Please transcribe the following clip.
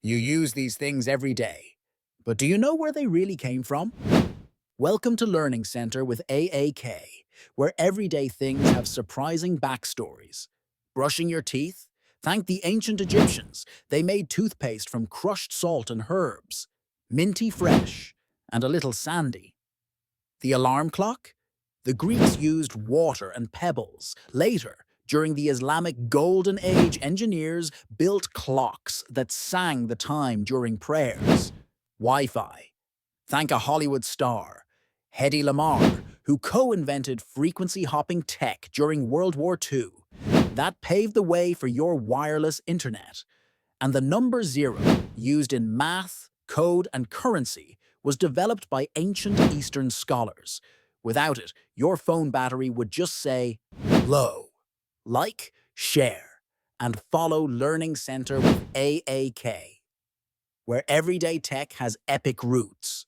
You use these things every day. But do you know where they really came from? Welcome to Learning Center with AAK, where everyday things have surprising backstories. Brushing your teeth? Thank the ancient Egyptians. They made toothpaste from crushed salt and herbs, minty fresh, and a little sandy. The alarm clock? The Greeks used water and pebbles. Later, during the Islamic Golden Age, engineers built clocks that sang the time during prayers. Wi-Fi. Thank a Hollywood star, Hedy Lamarr, who co-invented frequency-hopping tech during World War II. That paved the way for your wireless internet. And the number zero, used in math, code, and currency, was developed by ancient Eastern scholars. Without it, your phone battery would just say, low. Like, share, and follow Learning Center with AAK, where everyday tech has epic roots.